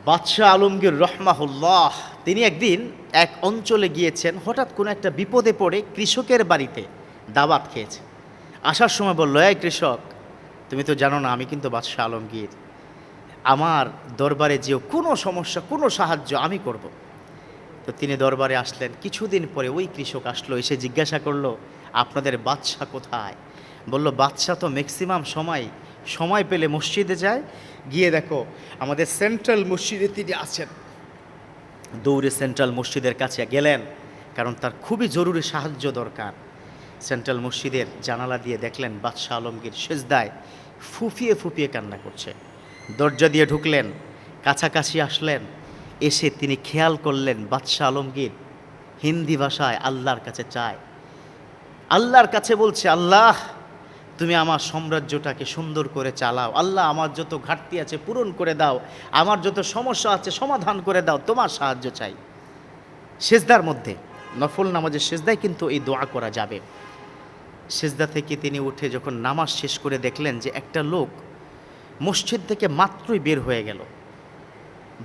বাদশাহ আলমগীর রহমাহুল্লাহ তিনি একদিন এক অঞ্চলে গিয়েছেন। হঠাৎ কোনো একটা বিপদে পড়ে কৃষকের বাড়িতে দাওয়াত খেয়েছে। আসার সময় বলল, এই কৃষক, তুমি তো জানো না আমি কিন্তু বাদশাহ আলমগীর, আমার দরবারে যেও, কোনো সমস্যা কোনো সাহায্য আমি করব। তো তিনি দরবারে আসলেন। কিছুদিন পরে ওই কৃষক আসলো, এসে জিজ্ঞাসা করলো, আপনাদের বাদশাহ কোথায়? বলল, বাদশাহ তো ম্যাক্সিমাম সময় পেলে মসজিদে যায়, গিয়ে দেখো আমাদের সেন্ট্রাল মসজিদে তিনি আছেন। দৌড়ে সেন্ট্রাল মসজিদের কাছে গেলেন, কারণ তার খুবই জরুরি সাহায্য দরকার। সেন্ট্রাল মসজিদের জানালা দিয়ে দেখলেন বাদশাহ আলমগীর সেজদায় ফুঁপিয়ে ফুঁপিয়ে কান্না করছে। দরজা দিয়ে ঢুকলেন, কাছাকাছি আসলেন, এসে তিনি খেয়াল করলেন বাদশাহ আলমগীর হিন্দি ভাষায় আল্লাহর কাছে চায়, আল্লাহর কাছে বলছে, আল্লাহ তুমি আমার সাম্রাজ্যটাকে সুন্দর করে চালাও, আল্লাহ আমার যত ঘাটতি আছে পূরণ করে দাও, আমার যত সমস্যা আছে সমাধান করে দাও, তোমার সাহায্য চাই। সেজদার মধ্যে, নফল নামাজের সেজদায় কিন্তু এই দোয়া করা যাবে। সেজদা থেকে তিনি উঠে যখন নামাজ শেষ করে দেখলেন যে একটা লোক মসজিদ থেকে মাত্রই বের হয়ে গেল।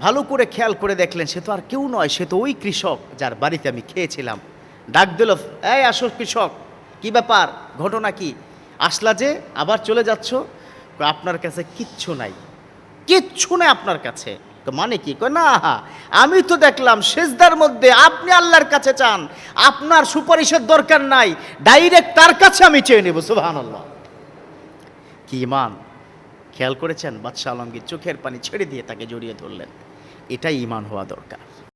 ভালো করে খেয়াল করে দেখলেন সে তো আর কেউ নয়, সে তো ওই কৃষক যার বাড়িতে আমি খেয়েছিলাম। ডাক দিল, এই আসো কৃষক, কি ব্যাপার, ঘটনা কি, আসলা যে আবার চলে যাচ্ছ? আপনার কাছে কিচ্ছু নাই, কিচ্ছু নাই আপনার কাছে। মানে কি? না, আমি তো দেখলাম সেজদার মধ্যে আপনি আল্লাহর কাছে চান, আপনার সুপারিশের দরকার নাই, ডাইরেক্ট তার কাছে আমি চেয়ে নেব। সুবহানাল্লাহ, কি ঈমান! খেয়াল করেছেন? বাদশাহ আলমগীর চোখের পানি ছেড়ে দিয়ে তাকে জড়িয়ে ধরলেন। এটাই ঈমান হওয়া দরকার।